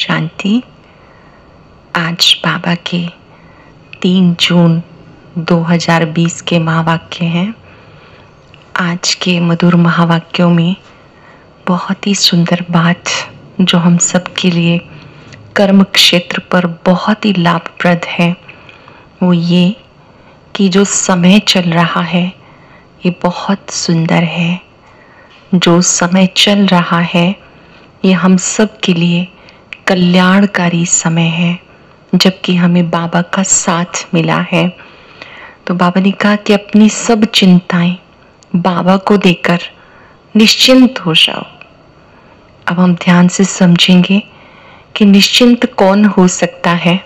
शांति। आज बाबा के 3 जून 2020 के महावाक्य हैं। आज के मधुर महावाक्यों में बहुत ही सुंदर बात जो हम सब के लिए कर्म क्षेत्र पर बहुत ही लाभप्रद है वो ये कि जो समय चल रहा है ये बहुत सुंदर है। जो समय चल रहा है ये हम सब के लिए कल्याणकारी समय है, जबकि हमें बाबा का साथ मिला है। तो बाबा ने कहा कि अपनी सब चिंताएं बाबा को देकर निश्चिंत हो जाओ। अब हम ध्यान से समझेंगे कि निश्चिंत कौन हो सकता है,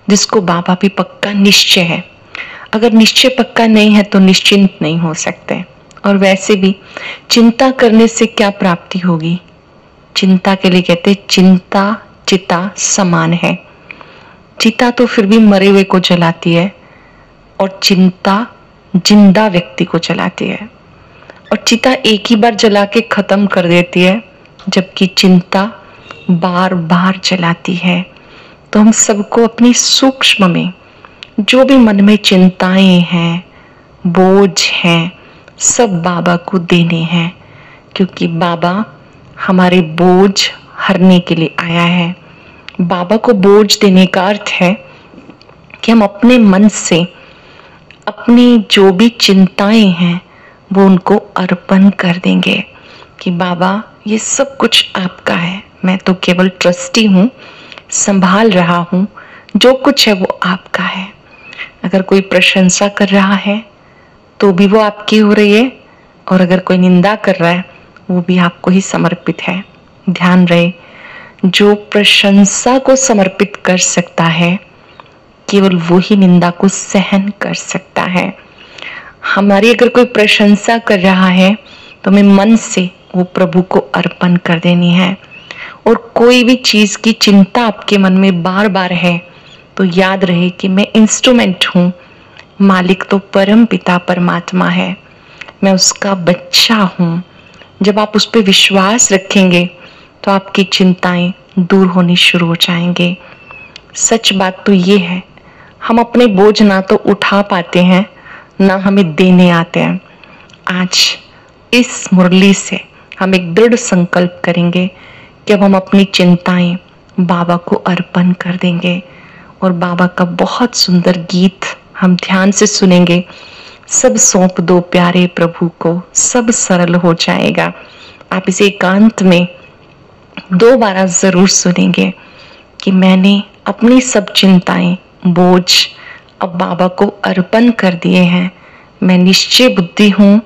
जिसको बाबा भी पक्का निश्चय है। अगर निश्चय पक्का नहीं है तो निश्चिंत नहीं हो सकते। और वैसे भी चिंता करने से क्या प्राप्ति होगी? चिंता के लिए कहते चिंता चिता समान है। चिता तो फिर भी मरे हुए को जलाती है और चिंता जिंदा व्यक्ति को जलाती है। और चिता एक ही बार जला के खत्म कर देती है, जबकि चिंता बार बार जलाती है। तो हम सबको अपनी सूक्ष्म में जो भी मन में चिंताएं हैं, बोझ हैं, सब बाबा को देने हैं, क्योंकि बाबा हमारे बोझ हरने के लिए आया है। बाबा को बोझ देने का अर्थ है कि हम अपने मन से अपनी जो भी चिंताएं हैं वो उनको अर्पण कर देंगे कि बाबा ये सब कुछ आपका है, मैं तो केवल ट्रस्टी हूँ, संभाल रहा हूँ, जो कुछ है वो आपका है। अगर कोई प्रशंसा कर रहा है तो भी वो आपकी हो रही है, और अगर कोई निंदा कर रहा है वो भी आपको ही समर्पित है। ध्यान रहे, जो प्रशंसा को समर्पित कर सकता है केवल वो ही निंदा को सहन कर सकता है। हमारी अगर कोई प्रशंसा कर रहा है तो हमें मन से वो प्रभु को अर्पण कर देनी है। और कोई भी चीज की चिंता आपके मन में बार बार है तो याद रहे कि मैं इंस्ट्रूमेंट हूँ, मालिक तो परम पिता परमात्मा है, मैं उसका बच्चा हूँ। जब आप उस पर विश्वास रखेंगे तो आपकी चिंताएं दूर होनी शुरू हो जाएंगे। सच बात तो ये है, हम अपने बोझ ना तो उठा पाते हैं ना हमें देने आते हैं। आज इस मुरली से हम एक दृढ़ संकल्प करेंगे कि अब हम अपनी चिंताएं बाबा को अर्पण कर देंगे। और बाबा का बहुत सुंदर गीत हम ध्यान से सुनेंगे, सब सौंप दो प्यारे प्रभु को, सब सरल हो जाएगा। आप इसे एकांत में 2 बार जरूर सुनेंगे कि मैंने अपनी सब चिंताएं, बोझ अब बाबा को अर्पण कर दिए हैं। मैं निश्चय बुद्धि हूँ,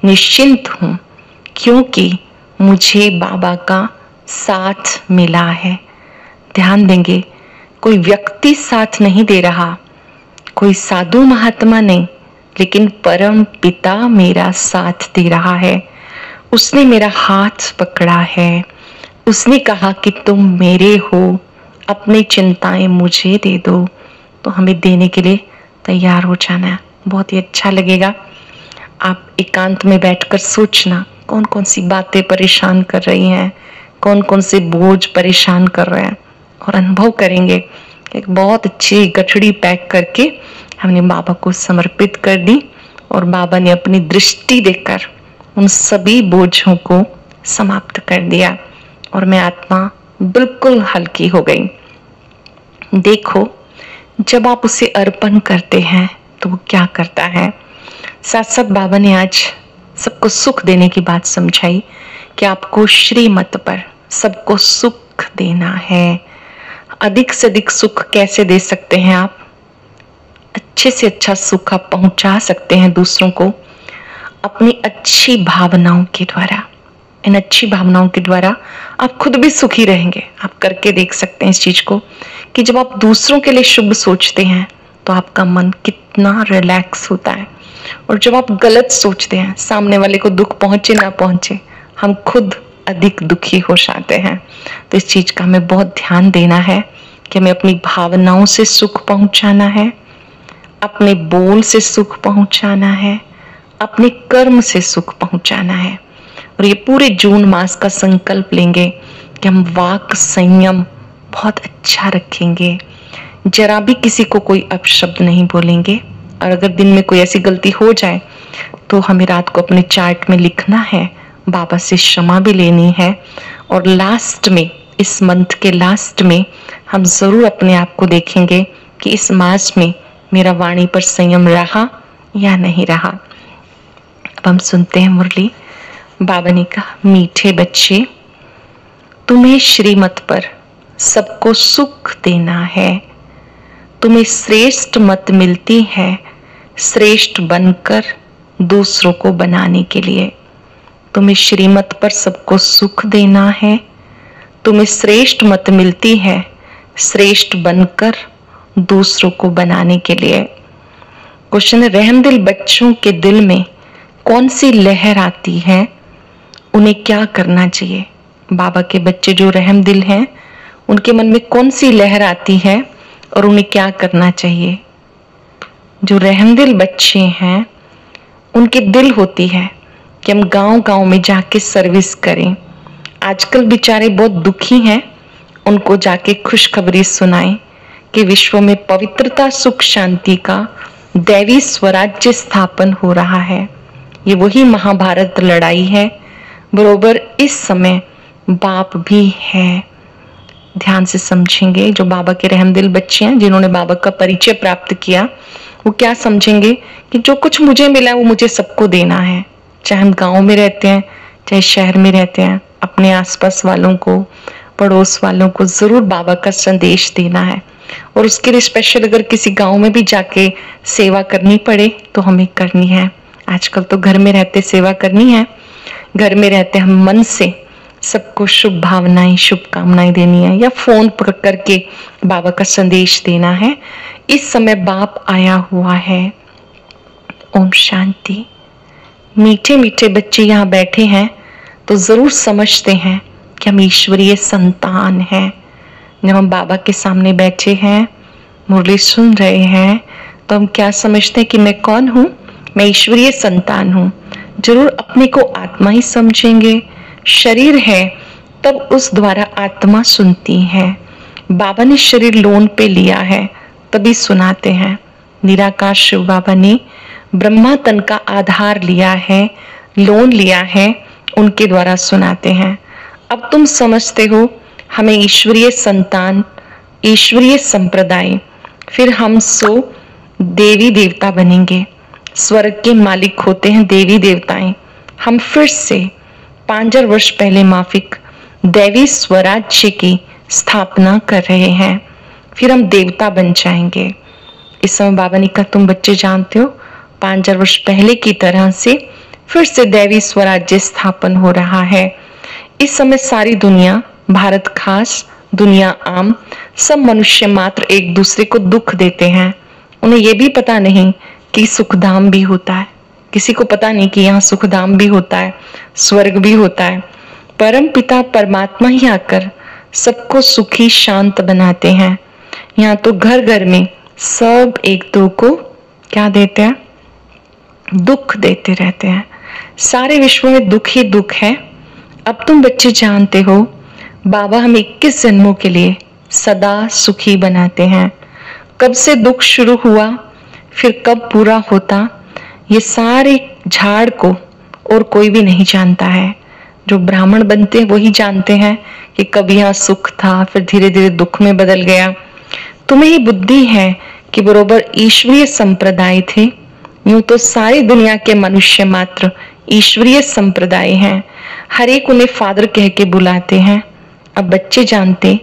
निश्चिंत हूँ, क्योंकि मुझे बाबा का साथ मिला है। ध्यान देंगे, कोई व्यक्ति साथ नहीं दे रहा, कोई साधु महात्मा नहीं, लेकिन परम पिता मेरा साथ दे रहा है। उसने मेरा हाथ पकड़ा है, उसने कहा कि तुम मेरे हो, अपनी चिंताएं मुझे दे दो। तो हमें देने के लिए तैयार हो जाना है। बहुत ही अच्छा लगेगा। आप एकांत में बैठकर सोचना कौन कौन सी बातें परेशान कर रही हैं, कौन कौन से बोझ परेशान कर रहे हैं, और अनुभव करेंगे एक बहुत अच्छी गठड़ी पैक करके हमने बाबा को समर्पित कर दी और बाबा ने अपनी दृष्टि देकर उन सभी बोझों को समाप्त कर दिया और मैं आत्मा बिल्कुल हल्की हो गई। देखो, जब आप उसे अर्पण करते हैं तो वो क्या करता है। साथ साथ बाबा ने आज सबको सुख देने की बात समझाई कि आपको श्रीमत पर सबको सुख देना है। अधिक से अधिक सुख कैसे दे सकते हैं आप? अच्छे से अच्छा सुख आप पहुंचा सकते हैं दूसरों को अपनी अच्छी भावनाओं के द्वारा। इन अच्छी भावनाओं के द्वारा आप खुद भी सुखी रहेंगे। आप करके देख सकते हैं इस चीज को कि जब आप दूसरों के लिए शुभ सोचते हैं तो आपका मन कितना रिलैक्स होता है, और जब आप गलत सोचते हैं, सामने वाले को दुख पहुंचे ना पहुंचे, हम खुद अधिक दुखी हो जाते हैं। तो इस चीज का हमें बहुत ध्यान देना है कि हमें अपनी भावनाओं से सुख पहुंचाना है, अपने बोल से सुख पहुंचाना है, अपने कर्म से सुख पहुंचाना है। और ये पूरे जून मास का संकल्प लेंगे कि हम वाक संयम बहुत अच्छा रखेंगे, जरा भी किसी को कोई अपशब्द नहीं बोलेंगे। और अगर दिन में कोई ऐसी गलती हो जाए तो हमें रात को अपने चार्ट में लिखना है, बाबा से क्षमा भी लेनी है, और लास्ट में, इस मंथ के लास्ट में हम जरूर अपने आप को देखेंगे कि इस मास में मेरा वाणी पर संयम रहा या नहीं रहा। अब हम सुनते हैं मुरली। बाबा ने कहा, मीठे बच्चे, तुम्हें श्रीमत पर सबको सुख देना है। तुम्हें श्रेष्ठ मत मिलती है श्रेष्ठ बनकर दूसरों को बनाने के लिए। तुम्हें श्रीमत पर सबको सुख देना है। तुम्हें श्रेष्ठ मत मिलती है श्रेष्ठ बनकर दूसरों को बनाने के लिए। क्वेश्चन है, रहमदिल बच्चों के दिल में कौन सी लहर आती है, उन्हें क्या करना चाहिए? बाबा के बच्चे जो रहमदिल हैं, उनके मन में कौन सी लहर आती है और उन्हें क्या करना चाहिए? जो रहमदिल बच्चे हैं, उनके दिल होती है कि हम गांव-गांव में जाके सर्विस करें। आजकल बेचारे बहुत दुखी हैं, उनको जाके खुशखबरी सुनाएं कि विश्व में पवित्रता, सुख, शांति का दैवी स्वराज्य स्थापन हो रहा है। ये वही महाभारत लड़ाई है। बरोबर इस समय बाप भी है। ध्यान से समझेंगे, जो बाबा के रहमदिल बच्चे हैं, जिन्होंने बाबा का परिचय प्राप्त किया, वो क्या समझेंगे कि जो कुछ मुझे मिला है वो मुझे सबको देना है। चाहे हम गांव में रहते हैं, चाहे शहर में रहते हैं, अपने आसपास वालों को, पड़ोस वालों को जरूर बाबा का संदेश देना है। और उसके लिए स्पेशल अगर किसी गांव में भी जाके सेवा करनी पड़े तो हमें करनी है। आजकल तो घर में रहते सेवा करनी है, घर में रहते हम मन से सबको शुभ भावनाएं, शुभकामनाएं देनी है, या फोन पर करके बाबा का संदेश देना है। इस समय बाप आया हुआ है। ओम शांति। मीठे मीठे बच्चे यहाँ बैठे हैं तो जरूर समझते हैं कि हम ईश्वरीय संतान हैं। जब हम बाबा के सामने बैठे हैं, मुरली सुन रहे हैं, तो हम क्या समझते हैं कि मैं कौन हूँ? मैं ईश्वरीय संतान हूँ। जरूर अपने को आत्मा ही समझेंगे। शरीर है तब उस द्वारा आत्मा सुनती है। बाबा ने शरीर लोन पे लिया है तभी सुनाते हैं। निराकार शिव बाबा ने ब्रह्मा तन का आधार लिया है, लोन लिया है, उनके द्वारा सुनाते हैं। अब तुम समझते हो हमें ईश्वरीय संतान, ईश्वरीय संप्रदाय, फिर हम सो देवी देवता बनेंगे। स्वर्ग के मालिक होते हैं देवी देवताएं। हम फिर से 5000 वर्ष पहले माफिक दैवी स्वराज्य की स्थापना कर रहे हैं, फिर हम देवता बन जाएंगे। इस समय बाबा ने कहा, तुम बच्चे जानते हो 5000 वर्ष पहले की तरह से फिर से दैवी स्वराज्य स्थापन हो रहा है। इस समय सारी दुनिया, भारत खास, दुनिया आम, सब मनुष्य मात्र एक दूसरे को दुख देते हैं। उन्हें यह भी पता नहीं कि सुखधाम भी होता है। किसी को पता नहीं कि यहाँ सुखधाम भी होता है, स्वर्ग भी होता है। परम पिता परमात्मा ही आकर सबको सुखी शांत बनाते हैं। यहाँ तो घर घर में सब एक दो को क्या देते हैं? दुख देते रहते हैं। सारे विश्व में दुख ही दुख है। अब तुम बच्चे जानते हो बाबा हमें 21 जन्मों के लिए सदा सुखी बनाते हैं। कब से दुख शुरू हुआ, फिर कब पूरा होता, ये सारे झाड़ को और कोई भी नहीं जानता है। जो ब्राह्मण बनते हैं वही जानते हैं कि कब यहाँ सुख था, फिर धीरे धीरे दुख में बदल गया। तुम्हें ही बुद्धि है कि बरोबर ईश्वरीय संप्रदाय थे। यूं तो सारी दुनिया के मनुष्य मात्र ईश्वरीय संप्रदाय हैं। हर एक उन्हें फादर कह के बुलाते हैं। अब बच्चे जानते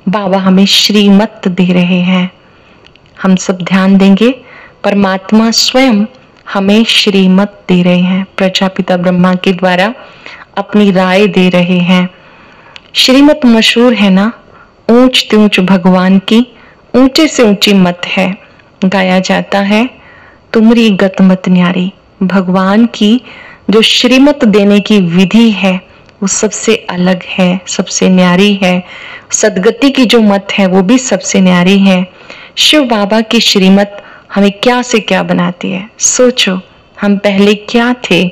बाबा हमें श्रीमत दे रहे हैं। हम सब ध्यान देंगे, परमात्मा स्वयं हमें श्रीमत दे रहे हैं। प्रजापिता ब्रह्मा के द्वारा अपनी राय दे रहे हैं। श्रीमत मशहूर है ना, ऊंच ऊंच भगवान की ऊंचे से ऊंची मत है। गाया जाता है, तुमरी गत मत न्यारी। भगवान की जो श्रीमत देने की विधि है वो सबसे अलग है, सबसे न्यारी है। सदगति की जो मत है वो भी सबसे न्यारी है। शिव बाबा की श्रीमत हमें क्या से क्या बनाती है। सोचो, हम पहले क्या थे,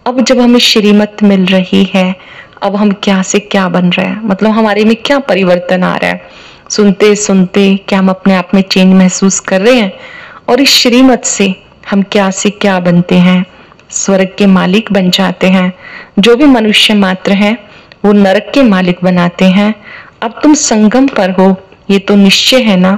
अब जब हमें श्रीमत मिल रही है, अब हम क्या से क्या बन रहे हैं। मतलब हमारे में क्या परिवर्तन आ रहा है। सुनते सुनते क्या हम अपने आप में चेंज महसूस कर रहे हैं? और इस श्रीमत से हम क्या से क्या बनते हैं? स्वर्ग के मालिक बन जाते हैं। जो भी मनुष्य मात्र हैं वो नरक के मालिक बनाते हैं। अब तुम संगम पर हो, ये तो निश्चय है ना।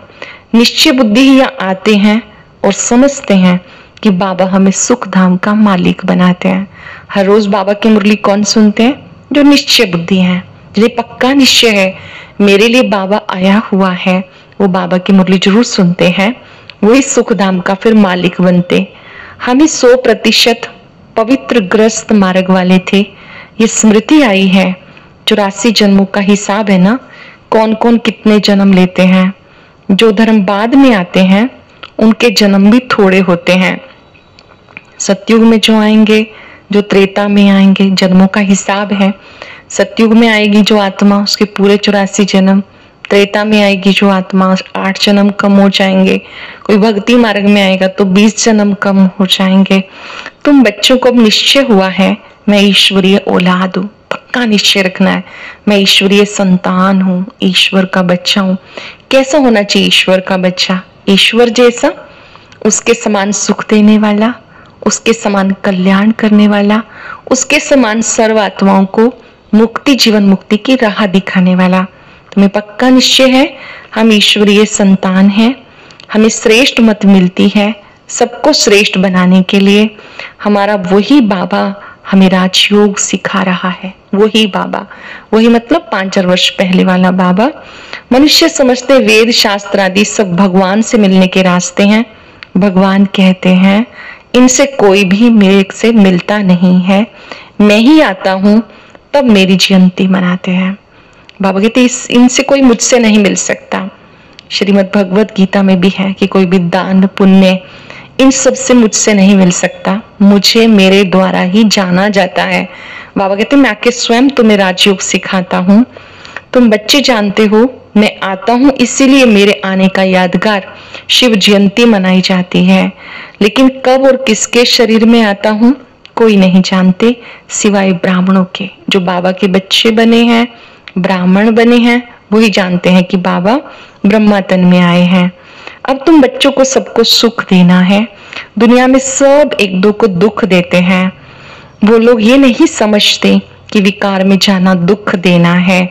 निश्चय बुद्धि ही यहाँ आते हैं और समझते हैं कि बाबा हमें सुख धाम का मालिक बनाते हैं। हर रोज बाबा की मुरली कौन सुनते हैं? जो निश्चय बुद्धि है, जिन्हें पक्का निश्चय है मेरे लिए बाबा आया हुआ है, वो बाबा की मुरली जरूर सुनते हैं। वही सुख धाम का फिर मालिक बनते। हम ही 100% पवित्र ग्रस्त मार्ग वाले थे। ये स्मृति आई है, 84 जन्मों का हिसाब है ना, कौन कौन कितने जन्म लेते हैं। जो धर्म बाद में आते हैं उनके जन्म भी थोड़े होते हैं। सतयुग में जो आएंगे, जो त्रेता में आएंगे, जन्मों का हिसाब है। सतयुग में आएगी जो आत्मा, उसके पूरे 84 जन्म। त्रेता में आएगी जो आत्मा, 8 जन्म कम हो जाएंगे। कोई भक्ति मार्ग में आएगा तो 20 जन्म कम हो जाएंगे। तुम बच्चों को अब निश्चय हुआ है मैं ईश्वरीय औलाद हूँ। पक्का निश्चय रखना है, मैं ईश्वरीय संतान हूँ, ईश्वर का बच्चा हूँ। कैसा होना चाहिए ईश्वर का बच्चा? ईश्वर जैसा, उसके समान सुख देने वाला, उसके समान कल्याण करने वाला, उसके समान सर्व आत्माओं को मुक्ति, जीवन मुक्ति की राह दिखाने वाला। तुम्हें पक्का निश्चय है हम ईश्वरीय संतान हैं। हमें श्रेष्ठ मत मिलती है सबको श्रेष्ठ बनाने के लिए। हमारा वही बाबा हमें राजयोग सिखा रहा है। वही बाबा, वही मतलब 5000 वर्ष पहले वाला बाबा। मनुष्य समझते वेद शास्त्र आदि सब भगवान से मिलने के रास्ते हैं। भगवान कहते हैं इनसे कोई भी मेरे से मिलता नहीं है, मैं ही आता हूं तब मेरी जयंती मनाते हैं। बाबा कहते इनसे कोई मुझसे नहीं मिल सकता। श्रीमद् भगवत गीता में भी है कि कोई भी दान पुण्य इन सब से मुझसे नहीं मिल सकता, मुझे मेरे द्वारा ही जाना जाता है। बाबा कहते मैं आके स्वयं तुम्हें राजयोग सिखाता हूँ। तुम बच्चे जानते हो मैं आता हूँ, इसीलिए मेरे आने का यादगार शिव जयंती मनाई जाती है। लेकिन कब और किसके शरीर में आता हूँ कोई नहीं जानते सिवाय ब्राह्मणों के। जो बाबा के बच्चे बने हैं, ब्राह्मण बने हैं, वही जानते हैं कि बाबा ब्रह्मा तन में आए हैं। अब तुम बच्चों को सबको सुख देना है। दुनिया में सब एक दो को दुख देते हैं। वो लोग ये नहीं समझते कि विकार में जाना दुख देना है।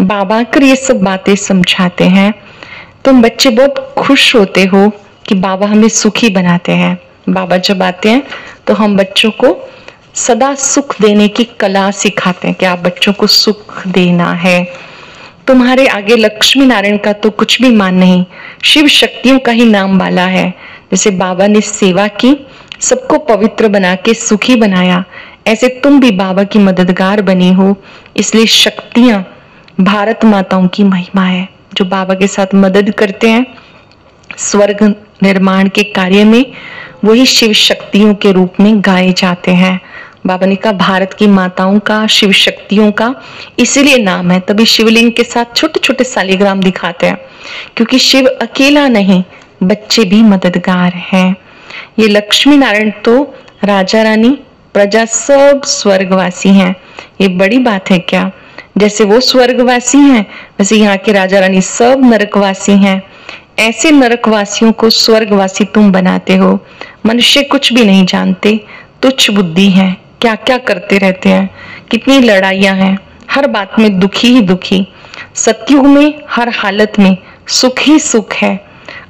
बाबा कर ये सब बातें समझाते हैं। तुम बच्चे बहुत खुश होते हो कि बाबा हमें सुखी बनाते हैं। बाबा जब आते हैं तो हम बच्चों को सदा सुख देने की कला सिखाते हैं कि आप बच्चों को सुख देना है। तुम्हारे आगे लक्ष्मी नारायण का तो कुछ भी मान नहीं, शिव शक्तियों का ही नाम वाला है। जैसे बाबा ने सेवा की, सबको पवित्र बना के सुखी बनाया, ऐसे तुम भी बाबा की मददगार बनी हो। इसलिए शक्तियां भारत माताओं की महिमा है, जो बाबा के साथ मदद करते हैं स्वर्ग निर्माण के कार्य में, वही शिव शक्तियों के रूप में गाए जाते हैं। बाबा ने कहा भारत की माताओं का, शिव शक्तियों का इसीलिए नाम है। तभी शिवलिंग के साथ छोटे छोटे शालिग्राम दिखाते हैं, क्योंकि शिव अकेला नहीं, बच्चे भी मददगार हैं। ये लक्ष्मी नारायण तो राजा रानी प्रजा सब स्वर्गवासी हैं। ये बड़ी बात है क्या? जैसे वो स्वर्गवासी हैं वैसे यहाँ के राजा रानी सब नरकवासी हैं। ऐसे नरकवासियों को स्वर्गवासी तुम बनाते हो। मनुष्य कुछ भी नहीं जानते, तुच्छ बुद्धि है, क्या क्या करते रहते हैं, कितनी लड़ाइयां हैं, हर बात में दुखी ही दुखी। सतयुग में हर हालत में सुख ही सुख है।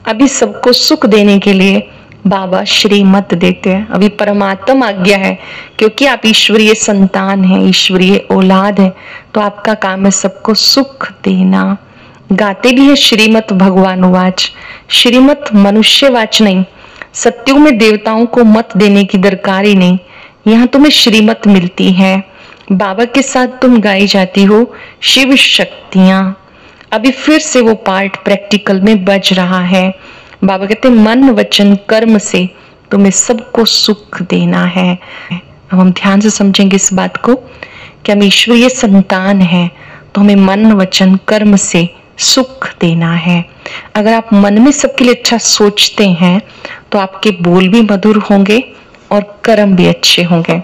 अभी सबको सुख देने के लिए बाबा श्रीमत देते हैं। अभी परमात्मा आज्ञा है, क्योंकि आप ईश्वरीय संतान हैं, ईश्वरीय औलाद है, तो आपका काम है सबको सुख देना। गाते भी है श्रीमत भगवान वाच। श्रीमत मनुष्यवाच नहीं। सतयुग में देवताओं को मत देने की दरकार ही नहीं, यहाँ तुम्हें श्रीमत मिलती है। बाबा के साथ तुम गाई जाती हो शिव शक्तियां। अभी फिर से वो पार्ट प्रैक्टिकल में बज रहा है। बाबा कहते मन वचन कर्म से तुम्हें सबको सुख देना है। अब हम ध्यान से समझेंगे इस बात को कि हम ईश्वरीय संतान हैं, तो हमें मन वचन कर्म से सुख देना है। अगर आप मन में सबके लिए अच्छा सोचते हैं तो आपके बोल भी मधुर होंगे और कर्म भी अच्छे होंगे।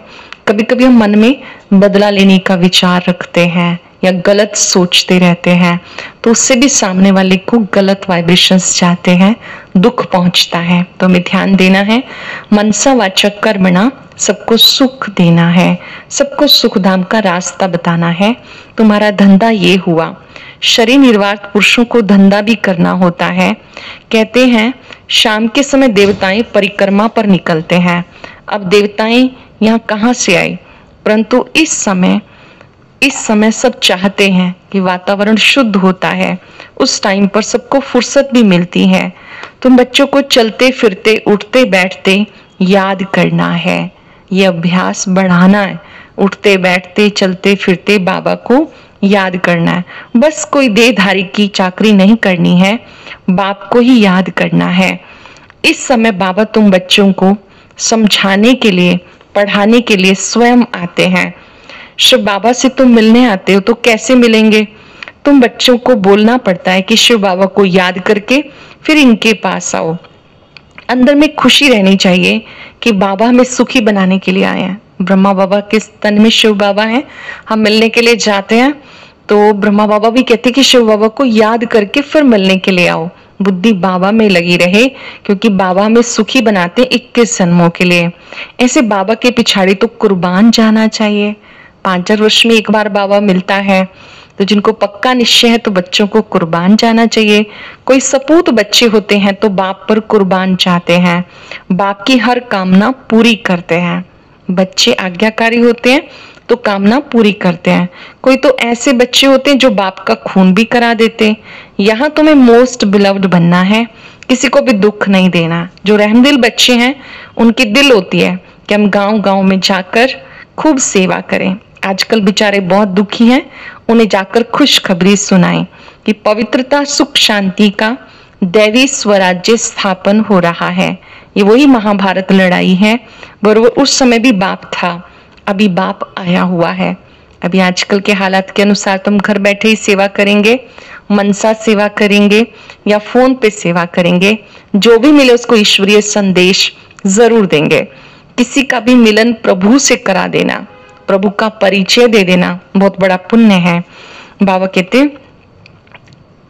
कभी कभी हम मन में बदला लेने का विचार रखते हैं या गलत सोचते रहते हैं तो उससे भी सामने वाले को गलत वाइब्रेशंस जाते हैं, दुख पहुंचता है। तो हमें ध्यान देना है, मनसा वाचक कर्मणा, सबको सुख देना है, सबको सुखधाम का रास्ता बताना है। तुम्हारा धंधा ये हुआ। शरीर निर्वाह पुरुषों को धंधा भी करना होता है। कहते हैं शाम के समय देवताएं परिक्रमा पर निकलते हैं। अब देवताएं यहाँ कहाँ से आई, परंतु इस समय सब चाहते हैं कि वातावरण शुद्ध होता है, उस टाइम पर सबको फुर्सत भी मिलती है। तुम बच्चों को चलते फिरते उठते बैठते याद करना है, ये अभ्यास बढ़ाना है। उठते बैठते चलते फिरते बाबा को याद करना है। बस कोई देहधारी की चाकरी नहीं करनी है, बाप को ही याद करना है। इस समय बाबा तुम बच्चों को समझाने के लिए, पढ़ाने के लिए स्वयं आते हैं। शिव बाबा से तुम मिलने आते हो तो कैसे मिलेंगे? तुम बच्चों को बोलना पड़ता है कि शिव बाबा को याद करके फिर इनके पास आओ। अंदर में खुशी रहनी चाहिए कि बाबा हमें सुखी बनाने के लिए आए हैं। ब्रह्मा बाबा के तन में शिव बाबा हैं, हम मिलने के लिए जाते हैं तो ब्रह्मा बाबा भी कहते हैं कि शिव बाबा को याद करके फिर मिलने के लिए आओ। बुद्धि बाबा में लगी रहे, क्योंकि बाबा हमें सुखी बनाते 21 जन्मों के लिए। ऐसे बाबा के पिछाड़ी तो कुर्बान जाना चाहिए। 5 वर्ष में एक बार बाबा मिलता है, तो जिनको पक्का निश्चय है तो बच्चों को कुर्बान जाना चाहिए। कोई सपूत बच्चे होते हैं तो बाप पर कुर्बान जाते हैं, बाप की हर कामना पूरी करते हैं। बच्चे आज्ञाकारी होते हैं तो कामना पूरी करते हैं। कोई तो ऐसे बच्चे होते हैं जो बाप का खून भी करा देते। यहाँ तुम्हें मोस्ट बिलव्ड बनना है, किसी को भी दुख नहीं देना। जो रहमदिल बच्चे हैं उनकी दिल होती है कि हम गांव गांव में जाकर खूब सेवा करें। आजकल बेचारे बहुत दुखी हैं, उन्हें जाकर खुशखबरी सुनाएं कि पवित्रता सुख शांति का दैवी स्वराज्य स्थापन हो रहा है। ये वही महाभारत लड़ाई है, बरोबर उस समय भी बाप था, अभी बाप आया हुआ है। अभी आजकल के हालात के अनुसार तुम घर बैठे ही सेवा करेंगे, मनसा सेवा करेंगे या फोन पे सेवा करेंगे, जो भी मिले उसको ईश्वरीय संदेश जरूर देंगे। किसी का भी मिलन प्रभु से करा देना, प्रभु का परिचय दे देना बहुत बड़ा पुण्य है। बाबा कहते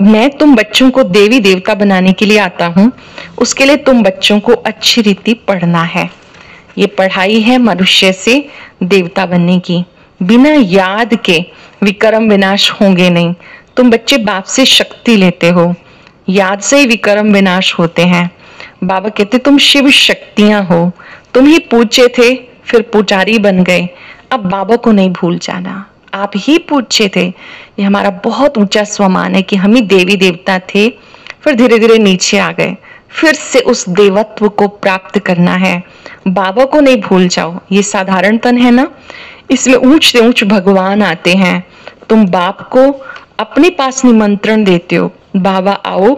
मैं तुम बच्चों को देवी देवता बनाने के लिए आता हूँ, उसके लिए तुम बच्चों को अच्छी रीति पढ़ना है। ये पढ़ाई है मनुष्य से देवता बनने की। बिना याद के विक्रम विनाश होंगे नहीं। तुम बच्चे बाप से शक्ति लेते हो, याद से ही विक्रम विनाश होते हैं। बाबा कहते तुम शिव शक्तियां हो, तुम ही पूछे थे फिर पुजारी बन गए। अब बाबा को नहीं भूल जाना, आप ही पूछे थे। ये हमारा बहुत ऊंचा स्वमान है कि हम ही देवी देवता थे, फिर धीरे धीरे नीचे आ गए। फिर से उस देवत्व को प्राप्त करना है। बाबा को नहीं भूल जाओ, ये साधारण तन है ना, इसमें ऊंच से ऊंच भगवान आते हैं। तुम बाप को अपने पास निमंत्रण देते हो, बाबा आओ,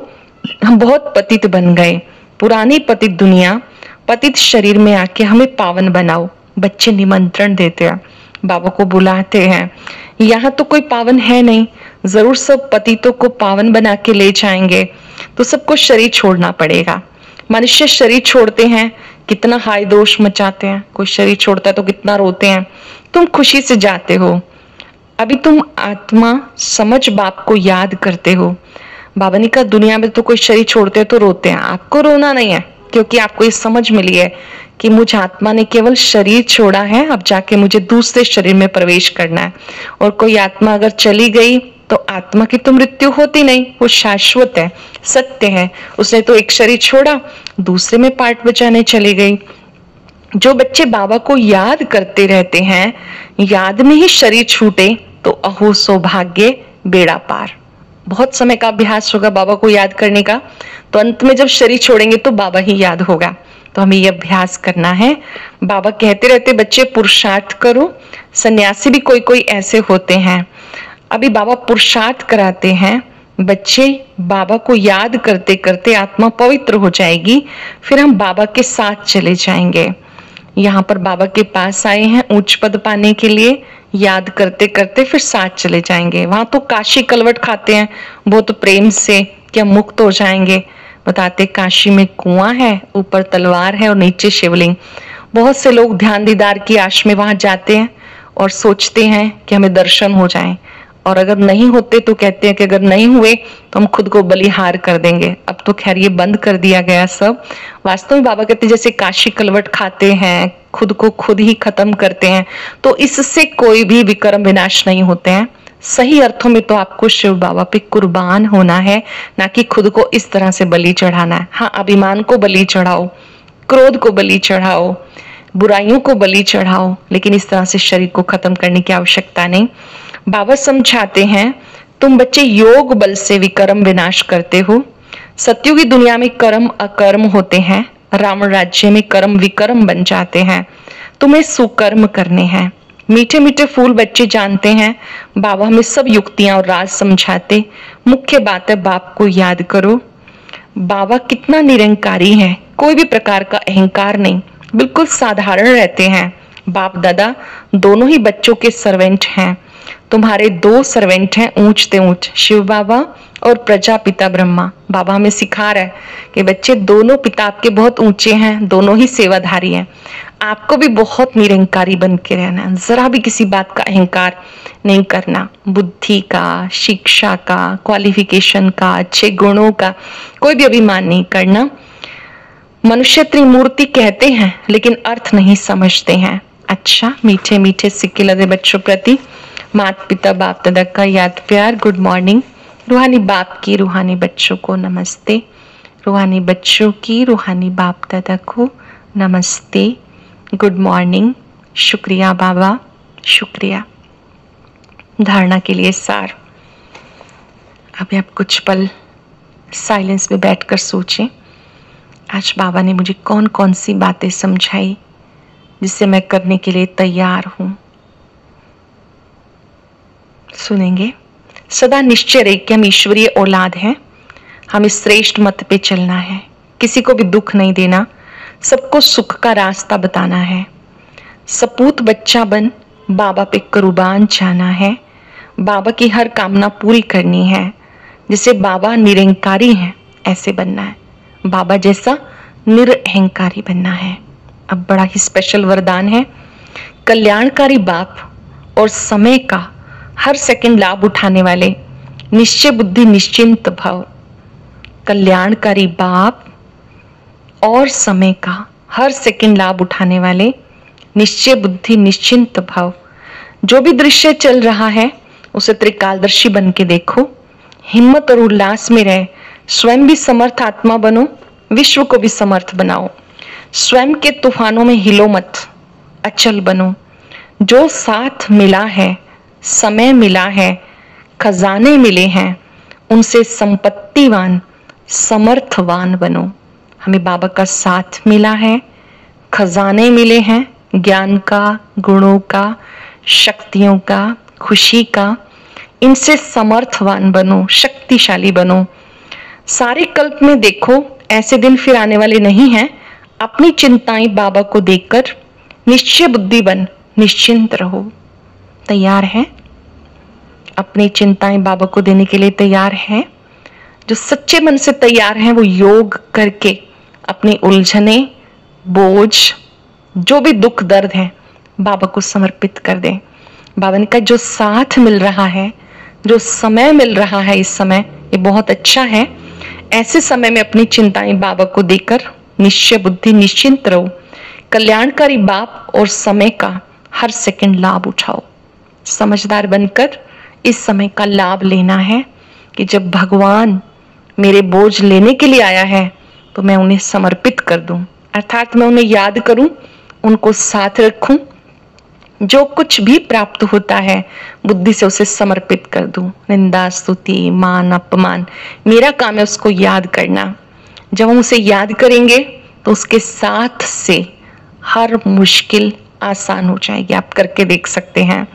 हम बहुत पतित बन गए, पुरानी पतित दुनिया, पतित शरीर में आके हमें पावन बनाओ। बच्चे निमंत्रण देते हैं, बाबा को बुलाते हैं। यहाँ तो कोई पावन है नहीं, जरूर सब पतितों को पावन बना के ले जाएंगे, तो सबको शरीर छोड़ना पड़ेगा। मनुष्य शरीर छोड़ते हैं कितना हाय दोष मचाते हैं, कोई शरीर छोड़ता है तो कितना रोते हैं। तुम खुशी से जाते हो, अभी तुम आत्मा समझ बाप को याद करते हो। बाबा ने कहा दुनिया में तो कोई शरीर छोड़ते हैं तो रोते हैं, आपको रोना नहीं है, क्योंकि आपको ये समझ मिली है कि मुझ आत्मा ने केवल शरीर छोड़ा है, अब जाके मुझे दूसरे शरीर में प्रवेश करना है। और कोई आत्मा अगर चली गई तो आत्मा की तो मृत्यु होती नहीं, वो शाश्वत है, सत्य है। उसने तो एक शरीर छोड़ा, दूसरे में पार्ट बचाने चली गई। जो बच्चे बाबा को याद करते रहते हैं, याद में ही शरीर छूटे तो अहो सौभाग्य बेड़ा पार। बहुत समय का अभ्यास होगा बाबा को याद करने का, तो अंत में जब शरीर छोड़ेंगे तो बाबा ही याद होगा। तो हमें ये अभ्यास करना है। बाबा कहते रहते बच्चे पुरुषार्थ करो। सन्यासी भी कोई कोई ऐसे होते हैं, अभी बाबा पुरुषार्थ कराते हैं। बच्चे बाबा को याद करते करते आत्मा पवित्र हो जाएगी, फिर हम बाबा के साथ चले जाएंगे। यहाँ पर बाबा के पास आए हैं उच्च पद पाने के लिए, याद करते करते फिर साथ चले जाएंगे। वहां तो काशी कलवट खाते हैं बहुत प्रेम से कि हम मुक्त हो जाएंगे। बताते काशी में कुआं है, ऊपर तलवार है और नीचे शिवलिंग। बहुत से लोग ध्यान दीदार की आश में वहां जाते हैं और सोचते हैं कि हमें दर्शन हो जाए। और अगर नहीं होते तो कहते हैं कि अगर नहीं हुए तो हम खुद को बलिहार कर देंगे। अब तो खैर ये बंद कर दिया गया सब। वास्तव में बाबा कहते जैसे काशी कलवट खाते हैं, खुद को खुद ही खत्म करते हैं, तो इससे कोई भी विक्रम विनाश नहीं होते हैं। सही अर्थों में तो आपको शिव बाबा पे कुर्बान होना है, ना कि खुद को इस तरह से बलि चढ़ाना है। हाँ, अभिमान को बलि चढ़ाओ, क्रोध को बलि चढ़ाओ, बुराइयों को बलि चढ़ाओ, लेकिन इस तरह से शरीर को खत्म करने की आवश्यकता नहीं। बाबा समझाते हैं, तुम बच्चे योग बल से विक्रम विनाश करते हो। सत्युग की दुनिया में कर्म अकर्म होते हैं, रावण राज्य में कर्म विक्रम बन जाते हैं। तुम्हें सुकर्म करने हैं। मीठे मीठे फूल बच्चे जानते हैं। बाबा हमें सब युक्तियां और राज समझाते। मुख्य बात है, बाप को याद करो। बाबा कितना निरंकारी है, कोई भी प्रकार का अहंकार नहीं, बिल्कुल साधारण रहते हैं। बाप दादा दोनों ही बच्चों के सर्वेंट हैं। तुम्हारे दो सर्वेंट हैं ऊंच ते ऊंच, शिव बाबा और प्रजापिता ब्रह्मा। बाबा हमें सिखा रहा है कि बच्चे दोनों पिता आपके बहुत ऊंचे हैं, दोनों ही सेवाधारी हैं। आपको भी बहुत निरंकारी बन के रहना है, जरा भी किसी बात का अहंकार नहीं करना। बुद्धि का, शिक्षा का, क्वालिफिकेशन का, अच्छे गुणों का कोई भी अभिमान नहीं करना। मनुष्य त्रिमूर्ति कहते हैं लेकिन अर्थ नहीं समझते हैं। अच्छा, मीठे मीठे सिक्के लगे बच्चों प्रति माता पिता बाप दादा का याद प्यार। Good morning. रूहानी बाप की रूहानी बच्चों को नमस्ते। रूहानी बच्चों की रूहानी बाप दादा को नमस्ते। Good morning. शुक्रिया बाबा, शुक्रिया। धारणा के लिए सार। अभी आप कुछ पल साइलेंस में बैठकर सोचें, आज बाबा ने मुझे कौन कौन सी बातें समझाई जिससे मैं करने के लिए तैयार हूं। सुनेंगे। सदा निश्चय रहे कि हम ईश्वरीय औलाद हैं, हमें श्रेष्ठ मत पे चलना है, किसी को भी दुख नहीं देना, सबको सुख का रास्ता बताना है। सपूत बच्चा बन बाबा पे कुर्बान जाना है, बाबा की हर कामना पूरी करनी है। जैसे बाबा निरंकारी हैं ऐसे बनना है, बाबा जैसा निरअहंकारी बनना है। अब बड़ा ही स्पेशल वरदान है, कल्याणकारी बाप और समय का हर सेकंड लाभ उठाने वाले, निश्चय बुद्धि निश्चिंत भव। कल्याणकारी बाप और समय का हर सेकंड लाभ उठाने वाले, निश्चय बुद्धि निश्चिंत भव। जो भी दृश्य चल रहा है उसे त्रिकालदर्शी बन के देखो, हिम्मत और उल्लास में रहे। स्वयं भी समर्थ आत्मा बनो, विश्व को भी समर्थ बनाओ। स्वयं के तूफानों में हिलो मत, अचल बनो। जो साथ मिला है, समय मिला है, खजाने मिले हैं, उनसे संपत्तिवान समर्थवान बनो। हमें बाबा का साथ मिला है, खजाने मिले हैं, ज्ञान का, गुणों का, शक्तियों का, खुशी का। इनसे समर्थवान बनो, शक्तिशाली बनो। सारे कल्प में देखो ऐसे दिन फिर आने वाले नहीं हैं। अपनी चिंताएं बाबा को देकर निश्चय बुद्धि बन निश्चिंत रहो। तैयार है? अपनी चिंताएं बाबा को देने के लिए तैयार है? जो सच्चे मन से तैयार हैं वो योग करके अपनी उलझने, बोझ, जो भी दुख दर्द है बाबा को समर्पित कर दें। बाबा ने कहा जो साथ मिल रहा है, जो समय मिल रहा है, इस समय ये बहुत अच्छा है। ऐसे समय में अपनी चिंताएं बाबा को देकर निश्चय बुद्धि निश्चिंत रहो। कल्याणकारी बाप और समय का हर सेकंड लाभ उठाओ। समझदार बनकर इस समय का लाभ लेना है कि जब भगवान मेरे बोझ लेने के लिए आया है तो मैं उन्हें समर्पित कर दूं, अर्थात मैं उन्हें याद करूं, उनको साथ रखूं। जो कुछ भी प्राप्त होता है बुद्धि से उसे समर्पित कर दूं। निंदा, स्तुति, मान, अपमान, मेरा काम है उसको याद करना। जब हम उसे याद करेंगे तो उसके साथ से हर मुश्किल आसान हो जाएगी। आप करके देख सकते हैं।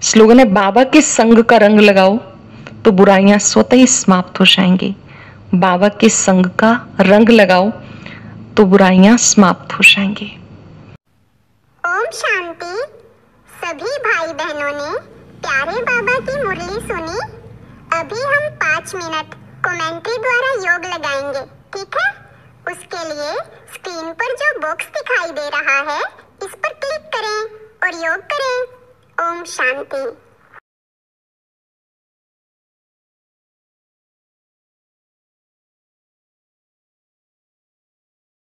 स्लोगन है, बाबा के संग का रंग लगाओ तो बुराइयां स्वतः ही समाप्त हो जाएंगी। बाबा के संग का रंग लगाओ तो बुराइयां समाप्त हो जाएंगी। ओम शांति। सभी भाई बहनों ने प्यारे बाबा की मुरली सुनी। अभी हम 5 मिनट कमेंट्री द्वारा योग लगाएंगे, ठीक है? उसके लिए स्क्रीन पर जो बॉक्स दिखाई दे रहा है इस पर क्लिक करें और योग करें। ओम शांति।